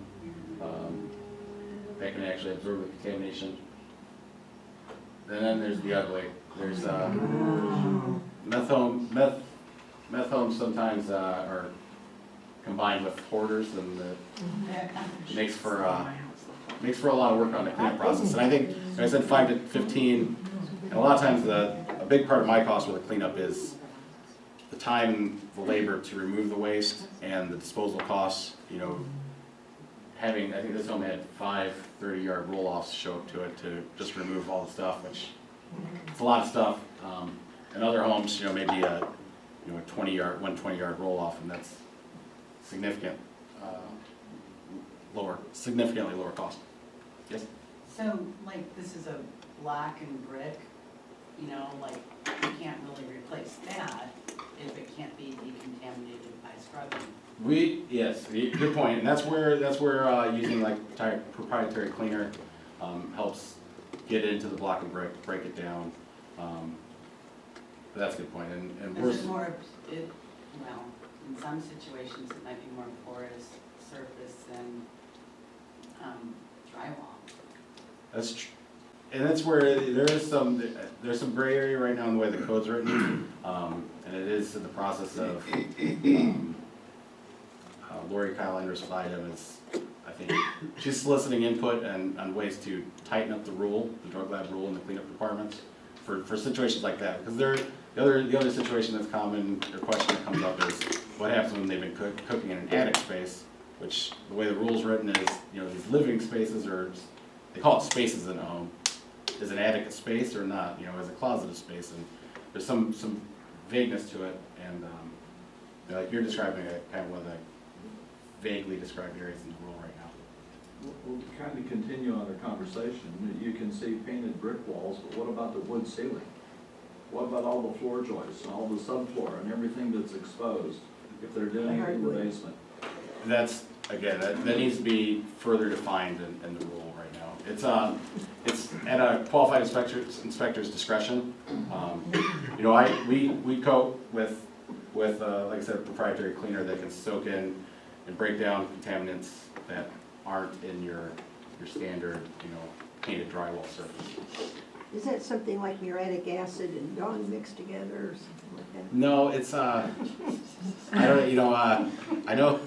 that can actually absorb the contamination. And then there's the ugly. There's meth homes sometimes are combined with hoarders, and it makes for a lot of work on the cleanup process. And I think, like I said, 5 to 15, and a lot of times a big part of my cost with the cleanup is the time, the labor to remove the waste, and the disposal costs. I think this home had 5 30-yard roll-offs show up to it to just remove all the stuff, which it's a lot of stuff. In other homes, maybe a 20-yard roll-off, and that's significantly lower cost. Yes? So, like, this is a black and brick, you can't really replace that if it can't be decontaminated by scrubbing. Yes, good point, and that's where using like proprietary cleaner helps get into the block and break it down. But that's a good point, and Is it more, well, in some situations it might be more porous surface than drywall. That's where there's some gray area right now in the way the code's written, and it is in the process of. Lori Kylander's item is, I think, she's soliciting input on ways to tighten up the drug lab rule in the cleanup requirements for situations like that. Because the other situation that's common, or question that comes up is, what happens when they've been cooking in an attic space, which the way the rule's written is, these living spaces, or they call it spaces in a home. Is an attic a space or not? Is a closet a space? And there's some vagueness to it, and like you're describing kind of one of the vaguely described areas in the rule right now. We'll kind of continue on our conversation. You can see painted brick walls, but what about the wood ceiling? What about all the floor joists and all the subfloor and everything that's exposed if they're doing it in the basement? That's, again, that needs to be further defined in the rule right now. It's at a qualified inspector's discretion. We coat with like I said, a proprietary cleaner that can soak in and break down contaminants that aren't in your standard, painted drywall surface. Is that something like muriatic acid and Dawn mixed together or something like that? No, it's I don't, I know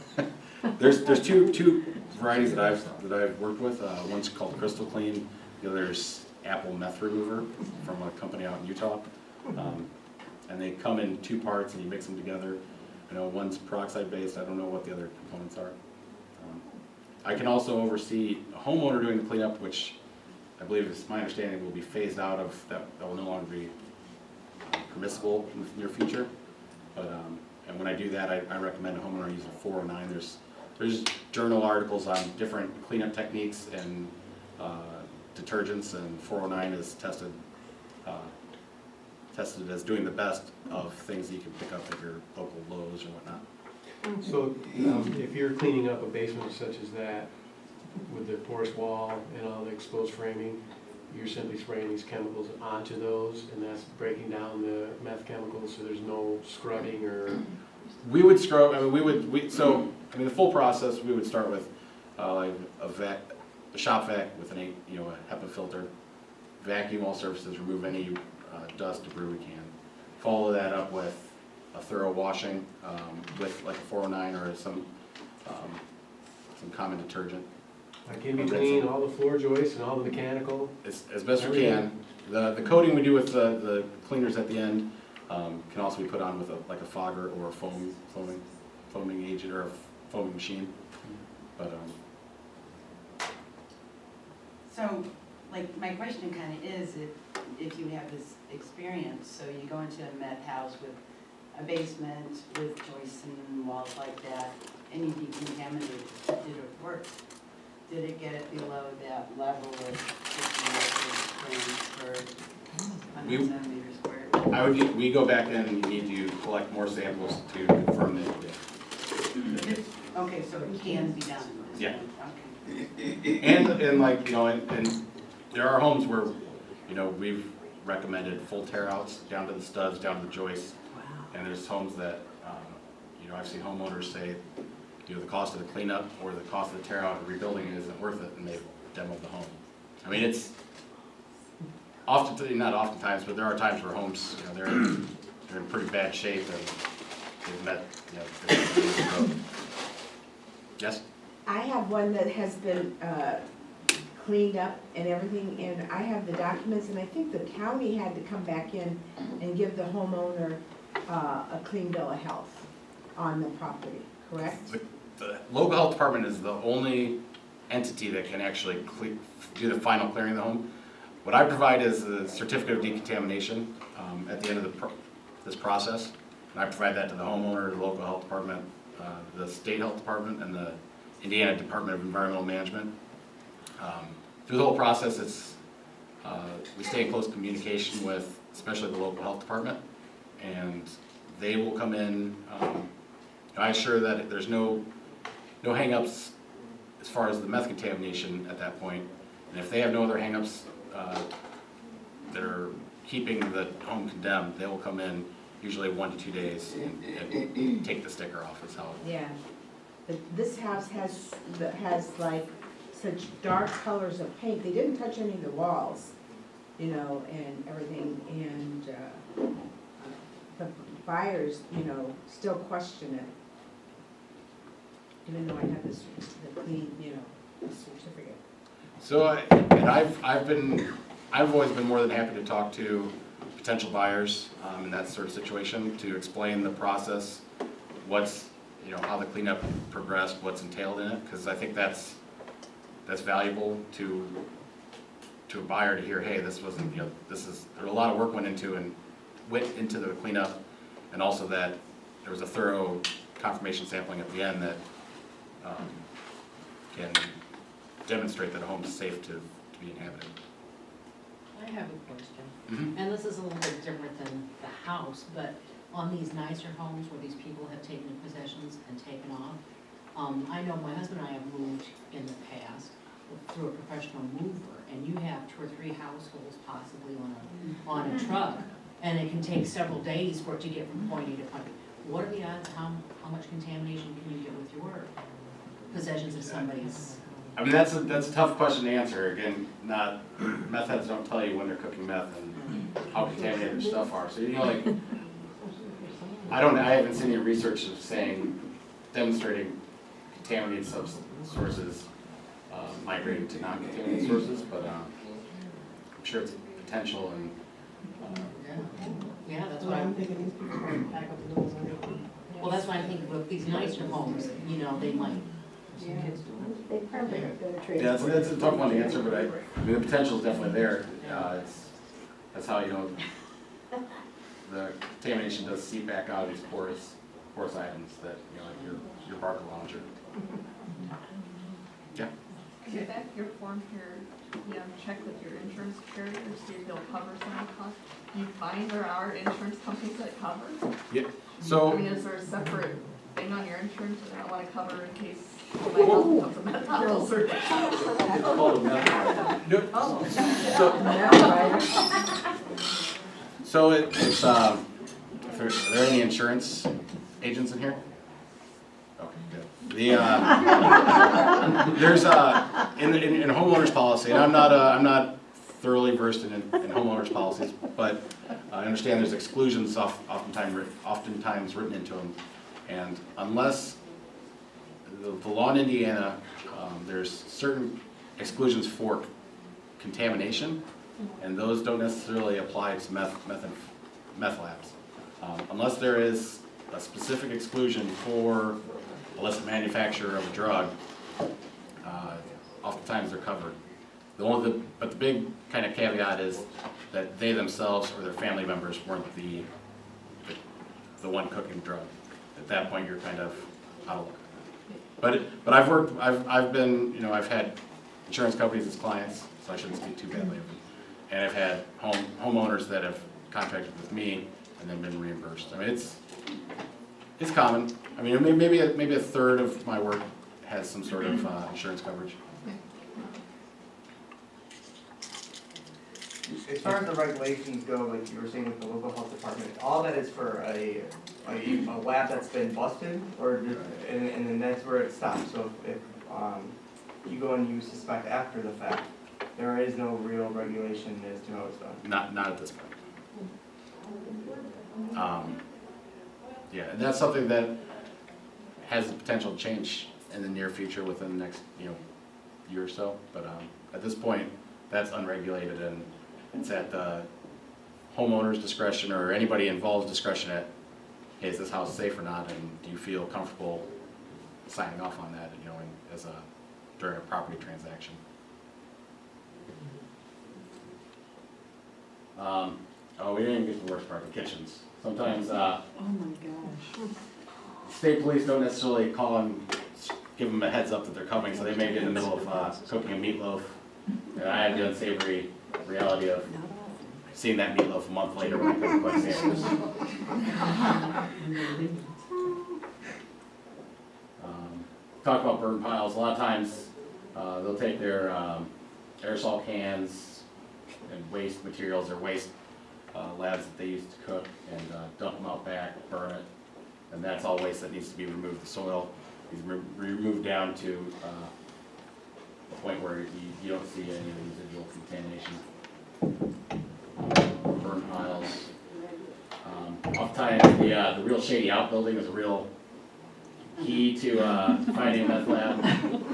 there's two varieties that I've worked with. One's called Crystal Clean. The other's Apple Meth Remover from a company out in Utah. And they come in 2 parts, and you mix them together. One's peroxide based. I don't know what the other components are. I can also oversee a homeowner doing the cleanup, which I believe is my understanding will be phased out of, that will no longer be permissible in the near future. But and when I do that, I recommend a homeowner use a 409. There's journal articles on different cleanup techniques and detergents, and 409 is tested as doing the best of things that you can pick up at your local Lowe's or whatnot. So if you're cleaning up a basement such as that with the porous wall and all the exposed framing, you're simply spraying these chemicals onto those, and that's breaking down the meth chemicals, so there's no scrubbing or We would scrub, I mean, so, the full process, we would start with, like a shop vac with a HEPA filter, vacuum all surfaces, remove any dust, debris we can. Follow that up with a thorough washing, with like a 409 or some common detergent. Like in between all the floor joists and all the mechanical. As best we can. The coating we do with the cleaners at the end can also be put on with like a fogger or a foaming agent or a foaming machine. But So, like, my question kind of is, if you have this experience, so you go into a meth house with a basement with joists and walls like that, and you decontaminate it, did it work? Did it get it below that level of 50 grams per 100 centimeters squared? we go back in and you need to collect more samples to confirm that it did. Okay, so it can be done. Yeah. Okay. And like, and there are homes where, we've recommended full tear outs down to the studs, down to the joists. Wow. And there's homes that, I've seen homeowners say, the cost of the cleanup or the cost of the tear out and rebuilding it isn't worth it, and they've demoed the home. I mean, it's not oftentimes, but there are times where homes, they're in pretty bad shape and they've met, Yes? I have one that has been cleaned up and everything, and I have the documents, and I think the county had to come back in and give the homeowner a clean bill of health on the property, correct? The local health department is the only entity that can actually do the final clearing of the home. What I provide is a certificate of decontamination at the end of this process, and I provide that to the homeowner, the local health department, the state health department, and the Indiana Department of Environmental Management. Through the whole process, we stay in close communication with, especially the local health department, and they will come in. I assure that there's no hang-ups as far as the meth contamination at that point, and if they have no other hang-ups that are keeping the home condemned, they will come in usually 1 to 2 days and take the sticker off. Is how. Yeah, but this house has like such dark colors of paint. They didn't touch any of the walls, and everything, and the buyers, still question it. Even though I have the clean, certificate. So, I've always been more than happy to talk to potential buyers in that sort of situation to explain the process, what's, how the cleanup progressed, what's entailed in it, because I think that's valuable to a buyer to hear. Hey, this wasn't, there's a lot of work went into the cleanup, and also that there was a thorough confirmation sampling at the end that can demonstrate that a home is safe to be inhabited. I have a question, Mm-hmm. and this is a little bit different than the house, but on these nicer homes where these people have taken their possessions and taken off, I know my husband and I have moved in the past through a professional mover, and you have 2 or 3 households possibly on a truck, and it can take several days for it to get from point A to point B. What are the odds, how much contamination can you get with your possessions of somebody's? I mean, that's a tough question to answer. Again, meth heads don't tell you when they're cooking meth and how contaminated their stuff are. So I haven't seen any research of demonstrating contaminated sources migrating to non-contaminated sources, but I'm sure it's a potential. And yeah, that's what I'm thinking. These people might pack up the little window. Well, that's why I'm thinking with these nicer homes, they might. Yeah, they probably have better trade. yeah, that's a tough one to answer, but I mean, the potential is definitely there. That's how the contamination does seep back out of these porous items that like your barker launcher. Yeah. Is that your form here, check with your insurance carrier, see if they'll cover some of the costs? Do you find there are insurance companies that cover? Yeah. So. I mean, is there a separate thing on your insurance that they don't want to cover in case my house becomes a meth house or? It's called a meth. So it's are there any insurance agents in here? Okay, good. There's in homeowners policy, and I'm not thoroughly versed in homeowners policies, but I understand there's exclusions oftentimes written into them, and unless the law in Indiana, there's certain exclusions for contamination, and those don't necessarily apply to meth labs. Unless there is a specific exclusion for illicit manufacture of a drug, oftentimes they're covered. But the big kind of caveat is that they themselves or their family members weren't the one cooking the drug. At that point, you're kind of out of luck. But I've had insurance companies as clients, so I shouldn't speak too badly of them. And I've had homeowners that have contracted with me and then been reimbursed. I mean, it's common. I mean, maybe a third of my work has some sort of insurance coverage. As far as the regulations go, like you were saying with the local health department, all that is for a lab that's been busted, or and then that's where it stops. So if you go and you suspect after the fact, there is no real regulation as to how it's done. Not at this point. Yeah, and that's something that has the potential to change in the near future within the next year or so. But at this point, that's unregulated, and it's at the homeowner's discretion or anybody involved's discretion at, hey, is this house safe or not, and do you feel comfortable signing off on that, during a property transaction. We didn't even get to the worst part, the kitchens. Sometimes Oh my gosh. state police don't necessarily call and give them a heads up that they're coming, so they may be in the middle of cooking a meatloaf. And I had the unsavory reality of seeing that meatloaf a month later when I couldn't quite sandwich. Talk about burn piles. A lot of times they'll take their aerosol cans and waste materials or waste labs that they use to cook and dump them out back, burn it. And that's all waste that needs to be removed. The soil is removed down to a point where you don't see any residual contamination. Burn piles. Oftentimes the real shady outbuilding is a real key to finding a meth lab.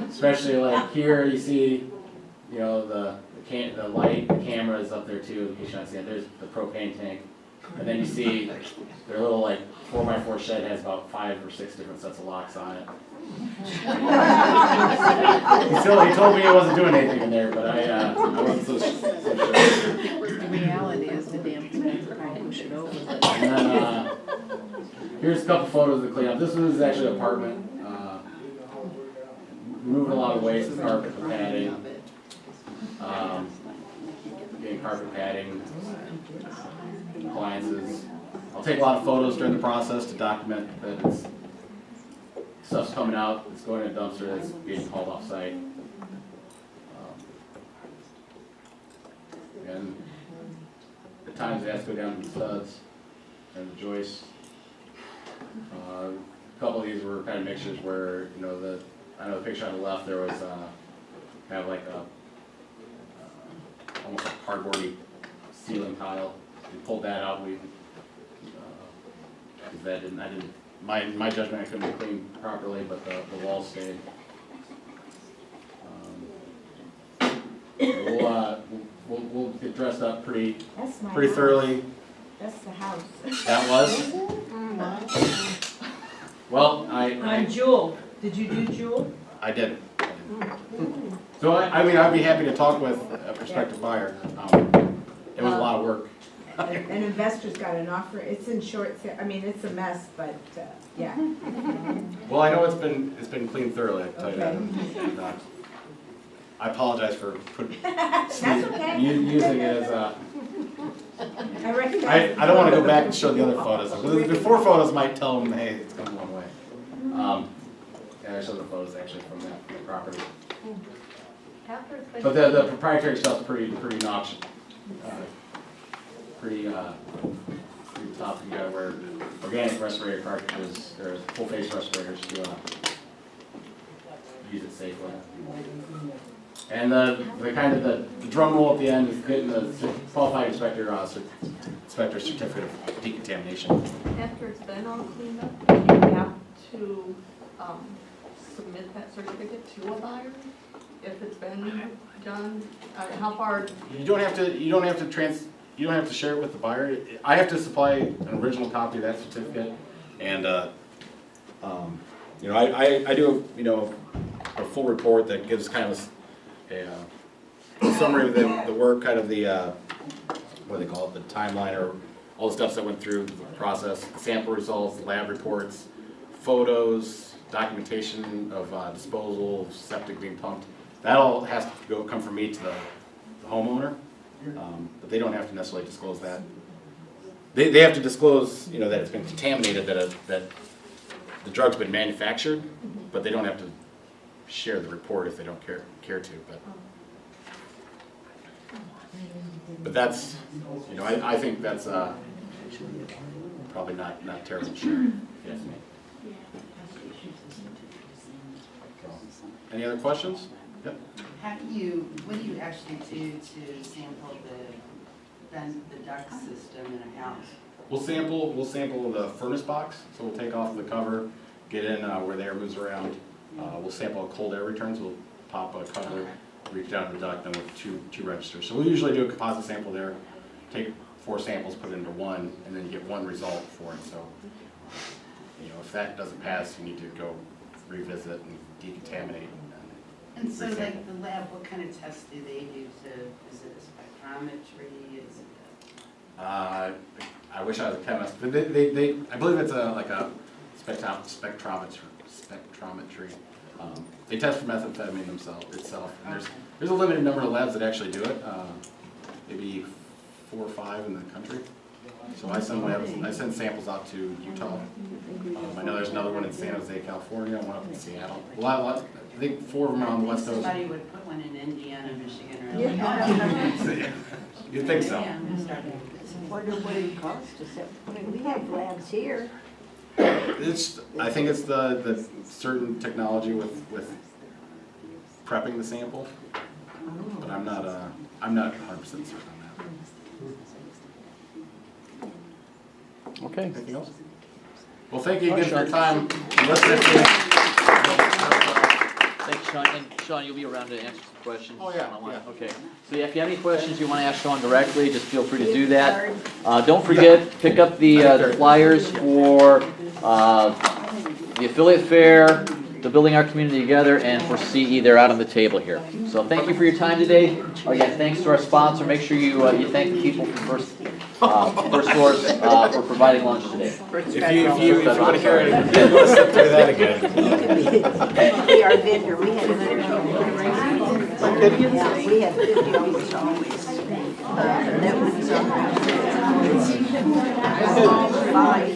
Especially like here you see, the light, the camera is up there too, in case you're not seeing it. There's the propane tank. And then you see their little 4x4 shed has about 5 or 6 different sets of locks on it. He told me he wasn't doing anything in there, but I wasn't so sure. The reality is the damn thing trying to push it over. And then here's a couple photos of the cleanup. This is actually an apartment. Moving a lot of waste, carpet padding. Getting carpet padding, appliances. I'll take a lot of photos during the process to document that stuff's coming out, it's going in a dumpster, that's being hauled off site. And at times it has to go down to the studs and the joists. A couple of these were kind of mixtures where, I know the picture on the left, there was kind of like almost a cardboardy ceiling tile. We pulled that out. My judgment, I couldn't clean properly, but the walls stayed. We'll get dressed up pretty thoroughly. That's the house. That was? Well, On Jewel. Did you do Jewel? I did. So I'd be happy to talk with a prospective buyer. It was a lot of work. An investor's got an offer. It's in it's a mess, but yeah. Well, I know it's been cleaned thoroughly. I can tell you that. I apologize for using it as a. I recognize. I don't want to go back and show the other photos. The 4 photos might tell them, hey, it's coming one way. And I showed the photos actually from that property. But the proprietary stuff's pretty noxious. Pretty tough. You gotta wear organic respirator cartridges, or full face respirators to use it safely. And the kind of the drum roll at the end is getting the qualified inspector certificate of decontamination. After it's been all cleaned up, do you have to submit that certificate to a buyer if it's been done? How far? You don't have to share it with the buyer. I have to supply an original copy of that certificate, and you know, I do a full report that gives kind of a summary of the work, kind of the what do they call it, the timeline, or all the steps that went through the process, sample results, lab reports, photos, documentation of disposal, septic being pumped. That all has to come from me to the homeowner, but they don't have to necessarily disclose that. They have to disclose, that it's been contaminated, that the drug's been manufactured, but they don't have to share the report if they don't care to. But that's, I think that's probably not terrible sharing. Yes. Any other questions? Yep. What do you actually do to sample the duct system in a house? We'll sample the furnace box, so we'll take off the cover, get in where the air moves around. We'll sample cold air returns. We'll pop a cover, reach down to the duct, then with two registers. So we usually do a composite sample there, take 4 samples, put it into one, and then you get one result for it. So, if that doesn't pass, you need to go revisit and decontaminate. And so, like the lab, what kind of tests do they do? Is it a spectrometry? Is it I wish I was a chemist, but I believe it's like a spectrometry. They test for methamphetamine itself, and there's a limited number of labs that actually do it. Maybe 4 or 5 in the country. So I send samples out to Utah. I know there's another one in San Jose, California, one up in Seattle. I think 4 of them are on the West Coast. Somebody would put one in Indiana, Michigan, or Yeah. You'd think so. Wonder what it costs to set, we have labs here. I think it's the certain technology with prepping the sample, but I'm not 100% certain on that. Okay. Anything else? Well, thank you again for your time. Thanks, Sean. And Sean, you'll be around to answer some questions? Oh, yeah. Okay. So if you have any questions you want to ask Sean directly, just feel free to do that. Don't forget, pick up the flyers for the affiliate fair, the Building Our Community Together, and for CE. They're out on the table here. So thank you for your time today. Again, thanks to our sponsor. Make sure you thank the people from First Source for providing lunch today. If you want to hear it, you want to step through that again. Be our vendor, we had 100. Yeah, we had 50 almost always. That was 5.